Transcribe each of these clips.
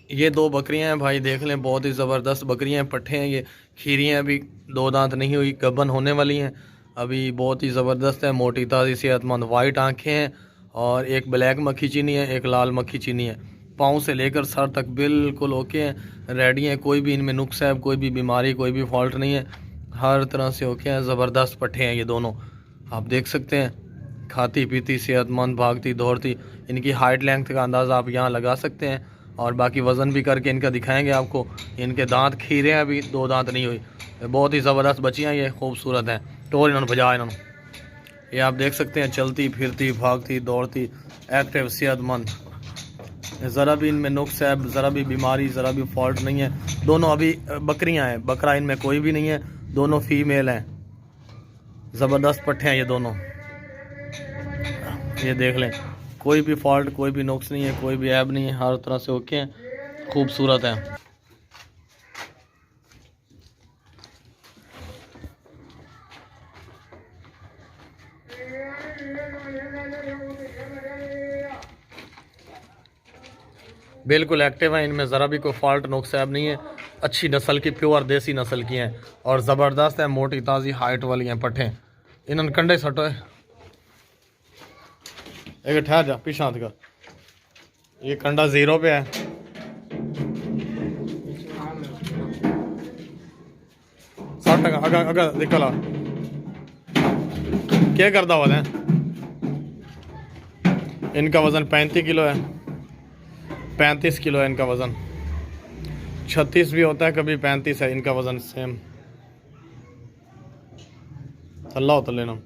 ये दो बकरियां हैं भाई, देख लें, बहुत ही ज़बरदस्त बकरियां हैं, पट्ठे हैं ये। खीरियाँ अभी दो दांत नहीं हुई, गबन होने वाली हैं अभी। बहुत ही ज़बरदस्त है, मोटी ताज़ी सेहतमंद वाइट आंखें हैं। और एक ब्लैक मक्खी चीनी है, एक लाल मक्खी चीनी है। पाँव से लेकर सर तक बिल्कुल ओके हैं, रेडी हैं। कोई भी इनमें नुक्स है, कोई भी बीमारी, कोई भी फॉल्ट नहीं है, हर तरह से ओके हैं। ज़बरदस्त पट्ठे हैं ये दोनों, आप देख सकते हैं। खाती पीती सेहतमंद भागती दौड़ती। इनकी हाइट लेंथ का अंदाज़ा आप यहाँ लगा सकते हैं। और बाकी वज़न भी करके इनका दिखाएंगे आपको। इनके दांत खीरे हैं, अभी दो दांत नहीं हुई। बहुत ही ज़बरदस्त बच्चियाँ ये, खूबसूरत हैं। टोर इन्होंने बजा इन्होंने, ये आप देख सकते हैं, चलती फिरती भागती दौड़ती एक्टिव सेहतमंद। ज़रा भी इनमें नुक्स है, ज़रा भी बीमारी, ज़रा भी फॉल्ट नहीं है। दोनों अभी बकरियां हैं, बकरा इनमें कोई भी नहीं है। दोनों फीमेल हैं, ज़बरदस्त पट्ठे हैं ये दोनों। ये देख लें, कोई भी फॉल्ट, कोई भी नुक्स नहीं है, कोई भी ऐब नहीं है, हर तरह से ओके हैं, खूबसूरत हैं। बिल्कुल एक्टिव हैं, इनमें ज़रा भी कोई फॉल्ट नुक्स ऐब नहीं है। अच्छी नस्ल की, प्योर देसी नस्ल की हैं और ज़बरदस्त है, मोटी ताज़ी हाइट वाली हैं पट्ठे। इन्होंने कंडे सटो है, एक ठहर जा पीछा का, ये कंडा 0 पे है। सट अगर अगर निकला क्या करता हुआ है। इनका वज़न 35 किलो है, 35 किलो है इनका वज़न। 36 भी होता है कभी, 35 है इनका वज़न सेम। अल्लाह तो लेना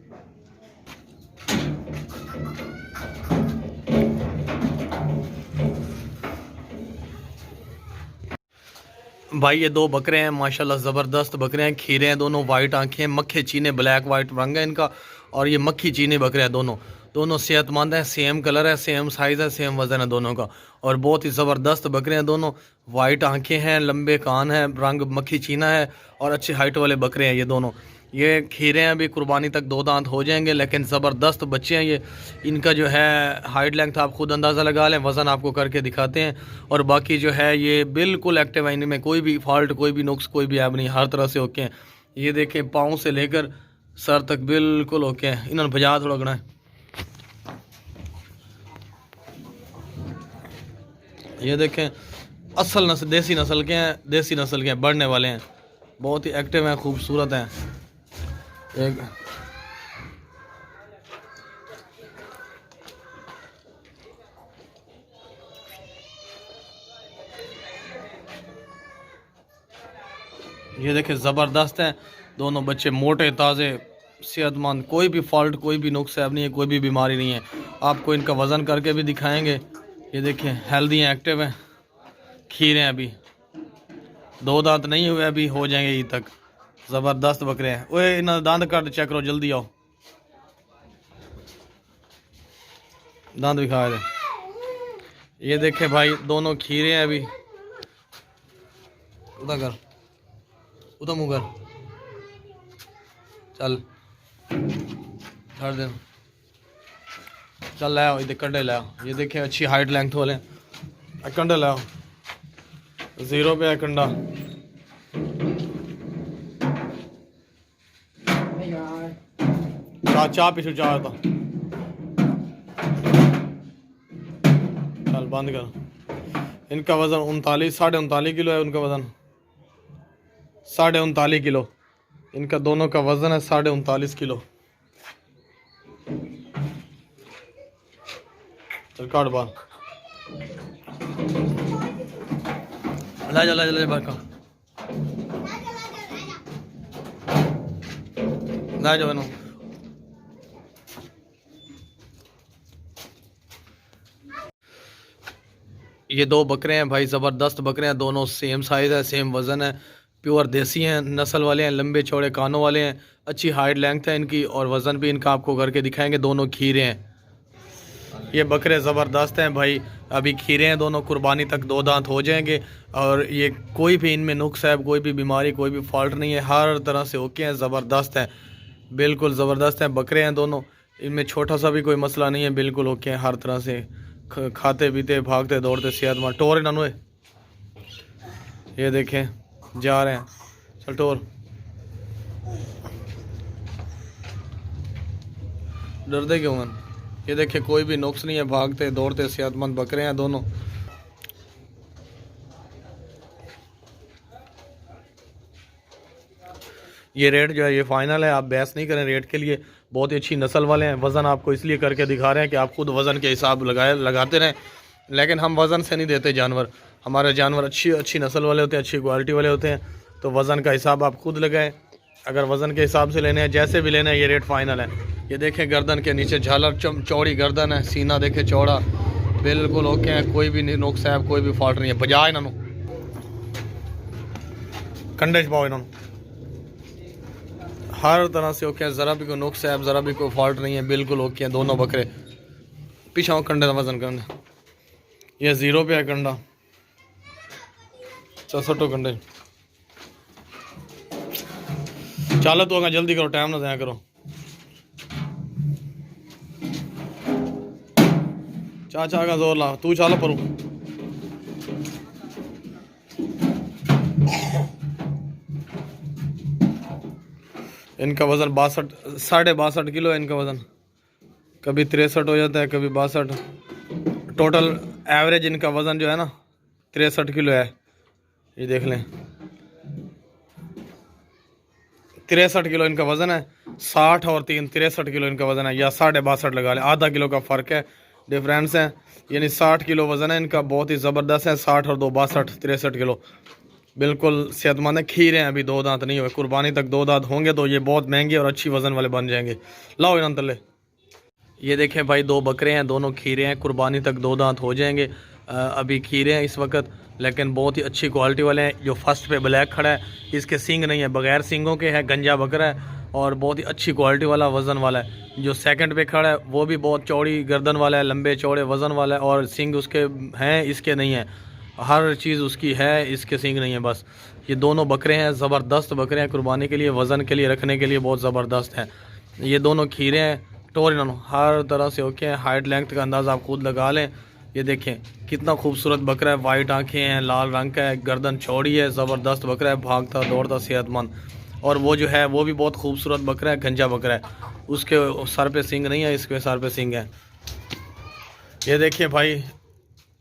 भाई। ये दो बकरे हैं माशाल्लाह, ज़बरदस्त बकरे हैं। खीरे हैं दोनों, वाइट आंखें, मक्खे चीने, ब्लैक वाइट रंग है इनका। और ये मक्खी चीने बकरे हैं दोनों। दोनों सेहतमंद हैं, सेम कलर है, सेम साइज़ है, सेम वज़न है दोनों का। और बहुत ही ज़बरदस्त बकरे हैं दोनों। वाइट आंखें हैं, लंबे कान हैं, रंग मक्खी चीना है और अच्छी हाइट वाले बकरे हैं ये दोनों। ये खीरे हैं, अभी कुर्बानी तक दो दांत हो जाएंगे, लेकिन ज़बरदस्त बच्चे हैं ये। इनका जो है हाइट लेंथ आप खुद अंदाज़ा लगा लें, वज़न आपको करके दिखाते हैं। और बाकी जो है ये बिल्कुल एक्टिव है, इनमें कोई भी फॉल्ट, कोई भी नुक्स, कोई भी ऐब नहीं, हर तरह से ओके हैं। ये देखें, पाँव से लेकर सर तक बिल्कुल ओके हैं। इन्होंने भजा थोड़ा गना है, ये देखें, असल नस्ल, देसी नस्ल के हैं, देसी नस्ल के हैं, बढ़ने वाले हैं, बहुत ही एक्टिव हैं, खूबसूरत हैं। एक ये देखें, ज़बरदस्त हैं दोनों बच्चे, मोटे ताज़े सेहतमंद, कोई भी फॉल्ट, कोई भी नुक्स ऐब नहीं है, कोई भी बीमारी नहीं है। आपको इनका वज़न करके भी दिखाएंगे। ये देखें, हेल्दी हैं, एक्टिव हैं। खीरे हैं, अभी दो दांत नहीं हुए, अभी हो जाएंगे ईद तक। ज़बरदस्त बकरे हैं। ओए इन्होंने दांत काट चेक करो, जल्दी आओ, दांत दिखा दे। ये देखे भाई, दोनों खीरे हैं अभी। उदा कर, उदा मुँह कर, चल छड़ दे, चल ले आओ, इधर कंडे ले आओ। ये देखें, अच्छी हाइट लेंथ वाले कंडे ले आओ। 0 पे है कंडा। चाह पीछू चाह था, चल बंद कर। इनका वज़न 39 किलो है, उनका वज़न 39.5 किलो। इनका दोनों का वज़न है 39.5 किलो। चल काट बाल, ला जा ला जा बाहर का, ला जाओ ना। ये दो बकरे हैं भाई, ज़बरदस्त बकरे हैं दोनों, सेम साइज़ है, सेम वज़न है, प्योर देसी हैं, नस्ल वाले हैं, लंबे चौड़े कानों वाले हैं, अच्छी हाइट लेंथ है इनकी। और वज़न भी इनका आपको करके दिखाएंगे। दोनों खीरे हैं ये बकरे, ज़बरदस्त हैं भाई। अभी खीरे हैं दोनों, कुर्बानी तक दो दांत हो जाएंगे। और ये कोई भी इनमें नुक्स है, कोई भी बीमारी, कोई भी फॉल्ट नहीं है, हर तरह से ओके हैं, ज़बरदस्त हैं, बिल्कुल ज़बरदस्त हैं बकरे हैं दोनों। इनमें छोटा सा भी कोई मसला नहीं है, बिल्कुल ओके हैं, हर तरह से खाते पीते भागते दौड़ते सेहतमंद। टोर इन्होंने ये देखें जा रहे हैं, चल टोर। डरते क्यों हैं? ये देखें कोई भी नुक्स नहीं है, भागते दौड़ते सेहतमंद बकरे हैं दोनों। ये रेट जो है ये फाइनल है, आप बहस नहीं करें रेट के लिए। बहुत ही अच्छी नस्ल वाले हैं। वज़न आपको इसलिए करके दिखा रहे हैं कि आप खुद वज़न के हिसाब लगाते रहें, लेकिन हम वज़न से नहीं देते जानवर। हमारे जानवर अच्छी नस्ल वाले होते हैं, अच्छी क्वालिटी वाले होते हैं, तो वज़न का हिसाब आप खुद लगाएं। अगर वज़न के हिसाब से लेने हैं, जैसे भी लेने हैं, ये रेट फाइनल है। ये देखें गर्दन के नीचे झालर चौड़ी गर्दन है, सीना देखें चौड़ा, बिल्कुल ओके है, कोई भी नुक्स है, कोई भी फॉल्ट नहीं है। बजा इन्होंने कंडे पाओ, इन्होंने हर तरह से ओके है, ज़रा भी कोई नुक्स है, ज़रा भी कोई फॉल्ट नहीं है, बिल्कुल ओके है दोनों बकरे। पीछा कंडे का वज़न करने, ये 0 पे है कंडा, 64 कंडे। चलो तो अगर जल्दी करो, टाइम ना ज़ाया करो। चाचा का जोर ला, तू चलो परू। इनका वज़न 62 किलो है इनका वज़न। कभी 63 हो जाता है, कभी 62। टोटल एवरेज इनका वज़न जो है ना 63 किलो है। ये देख लें 63 किलो इनका वज़न है। 60 और 3 63 किलो इनका वज़न है, या 62.5 लगा लें, आधा किलो का फ़र्क है, डिफरेंस है। यानी 60 किलो वज़न है इनका, बहुत ही ज़बरदस्त है। 60 और 2 62 63 किलो, बिल्कुल सेहतमंद है। खीरे हैं, अभी 2 दांत नहीं हुए, कुर्बानी तक 2 दांत होंगे तो ये बहुत महंगे और अच्छी वज़न वाले बन जाएंगे। लाओ इन्होंने तले। ये देखें भाई 2 बकरे हैं, दोनों खीरे हैं, कुर्बानी तक 2 दांत हो जाएंगे। अभी खीरे हैं इस वक्त, लेकिन बहुत ही अच्छी क्वालिटी वाले हैं। जो फर्स्ट पे ब्लैक खड़ा है, इसके सींग नहीं है, बगैर सींगों के है, गंजा बकरा है और बहुत ही अच्छी क्वालिटी वाला वज़न वाला है। जो सेकंड पे खड़ा है वो भी बहुत चौड़ी गर्दन वाला है, लंबे चौड़े वज़न वाला है, और सींग उसके हैं, इसके नहीं है। हर चीज़ उसकी है, इसके सींग नहीं है बस। ये दोनों बकरे हैं, ज़बरदस्त बकरे हैं, कुर्बानी के लिए, वज़न के लिए रखने के लिए बहुत ज़बरदस्त हैं। ये दोनों खीरे हैं, टोर इन्होंने हर तरह से ओके हैं। हाइट लेंथ का अंदाज़ा आप खुद लगा लें। ये देखें कितना खूबसूरत बकरा है, वाइट आंखें हैं, लाल रंग का है, गर्दन चौड़ी है, ज़बरदस्त बकरा है, भागता दौड़ता सेहतमंद। और वो जो है वो भी बहुत खूबसूरत बकरा है, गंजा बकरा है, उसके सर पे सींग नहीं है, इसके सर पे सींग है। ये देखिए भाई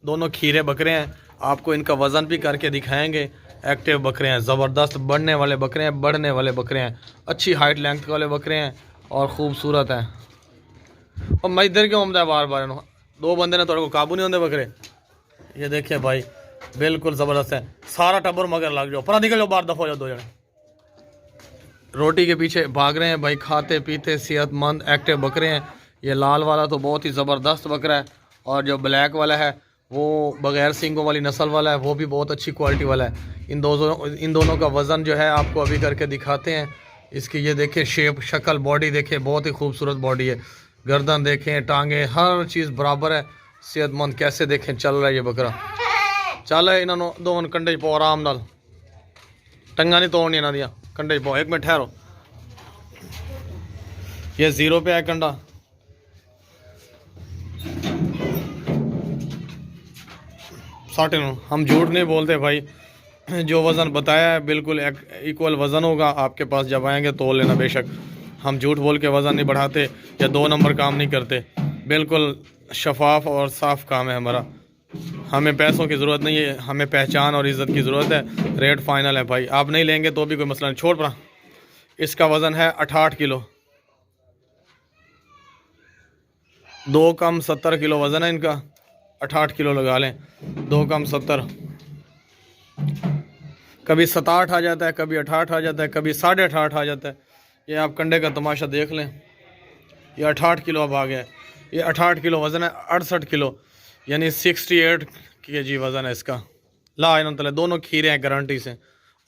दोनों खीरे बकरे हैं, आपको इनका वज़न भी करके दिखाएंगे। एक्टिव बकरे हैं, ज़बरदस्त बढ़ने वाले बकरे हैं, बढ़ने वाले बकरे हैं, अच्छी हाइट लेंथ वाले बकरे हैं और ख़ूबसूरत हैं। और मैं इधर क्यों आमदा है बार बार, 2 बंदे ने थोड़े को काबू नहीं होंगे बकरे। ये देखिए भाई बिल्कुल ज़बरदस्त है, सारा टब्बर मगर लग जाओ, परा निकल जाओ बाहर, दफ़ा हो जाओ 2 जने। रोटी के पीछे भाग रहे हैं भाई, खाते पीते सेहतमंद एक्टिव बकरे हैं। ये लाल वाला तो बहुत ही ज़बरदस्त बकरा है, और जो ब्लैक वाला है वो बग़ैर सींगों वाली नस्ल वाला है, वो भी बहुत अच्छी क्वालिटी वाला है। इन दोनों का वज़न जो है आपको अभी करके दिखाते हैं। इसकी ये देखें शेप, शक्ल, बॉडी देखें, बहुत ही खूबसूरत बॉडी है। गर्दन देखें, टांगे, हर चीज़ बराबर है, सेहतमंद। कैसे देखें चल रहा है ये बकरा, चल है। इन्होंने 2 कंडे पाओ आराम नाल, टंगा नहीं तोड़नी इन्हों दियाँ, कंडे पाओ। 1 मिनट ठहरो। ये 0 पे है कंडा, साठ। हम झूठ नहीं बोलते भाई, जो वज़न बताया है बिल्कुल इक्वल वज़न होगा। आपके पास जब आएंगे तो लेना बेशक, हम झूठ बोल के वज़न नहीं बढ़ाते या 2 नंबर काम नहीं करते, बिल्कुल शफाफ और साफ़ काम है हमारा। हमें पैसों की ज़रूरत नहीं है, हमें पहचान और इज़्ज़त की ज़रूरत है। रेट फाइनल है भाई, आप नहीं लेंगे तो भी कोई मसला नहीं, छोड़ पड़ा। इसका वज़न है 68 किलो, 2 कम 70 किलो वज़न है इनका। 68 किलो लगा लें, 2 कम 70, कभी 67 आ जाता है, कभी 68 आ जाता है, कभी 68.5 आ जाता है। ये आप कंडे का तमाशा देख लें, ये 68 किलो अब आ गया है। ये 68 किलो वज़न है, 68 किलो यानी 68 kg वज़न है इसका। ला इन तले दोनों खीरे हैं गारंटी से,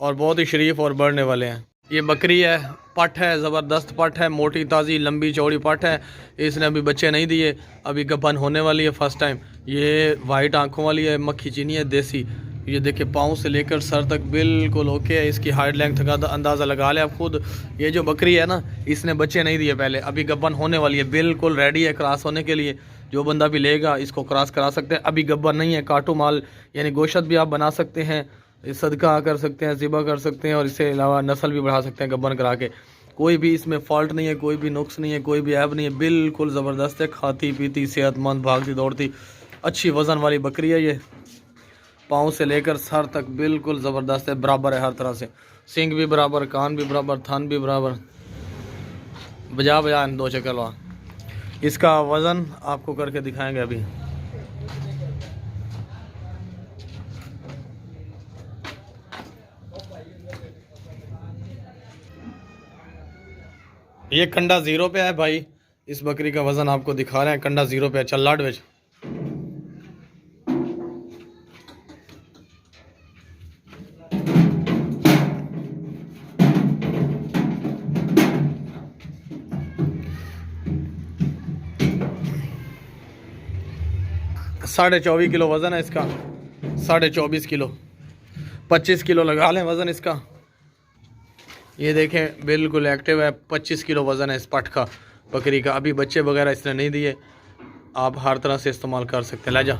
और बहुत ही शरीफ और बढ़ने वाले हैं। ये बकरी है, पट है, ज़बरदस्त पट है, मोटी ताज़ी लंबी चौड़ी पट है। इसने अभी बच्चे नहीं दिए, अभी गबन होने वाली है फर्स्ट टाइम। ये वाइट आंखों वाली है, मक्खी चीनी है, देसी। ये देखिए पाँव से लेकर सर तक बिल्कुल ओके है। इसकी हाइट लेंथ का अंदाज़ा लगा लें आप खुद। ये जो बकरी है ना, इसने बच्चे नहीं दिए पहले, अभी गबन होने वाली है, बिल्कुल रेडी है क्रॉस होने के लिए। जो बंदा भी लेगा इसको क्रॉस करा सकते हैं। अभी गब्बर नहीं है, काटू माल यानी गोश्त भी आप बना सकते हैं। ये सदका कर सकते हैं, ज़िबा कर सकते हैं और इससे अलावा नस्ल भी बढ़ा सकते हैं गब्बन करा के। कोई भी इसमें फॉल्ट नहीं है, कोई भी नुक्स नहीं है, कोई भी ऐब नहीं है, बिल्कुल ज़बरदस्त है। खाती पीती सेहतमंद भागती दौड़ती अच्छी वज़न वाली बकरी है। ये पाँव से लेकर सर तक बिल्कुल ज़बरदस्त है, बराबर है हर तरह से। सींग भी बराबर, कान भी बराबर, थन भी बराबर। बजा बजा दो चक्कर लगा। इसका वज़न आपको करके दिखाएंगे अभी। ये कंडा 0 पे है भाई। इस बकरी का वज़न आपको दिखा रहे हैं, कंडा 0 पे है। चल लाड बेच। साढ़े 24 किलो वज़न है इसका, 24.5 किलो, 25 किलो लगा लें वज़न इसका। ये देखें बिल्कुल एक्टिव है, 25 किलो वज़न है इस पट का बकरी का। अभी बच्चे वगैरह इसने नहीं दिए, आप हर तरह से इस्तेमाल कर सकते हैं। ला जा।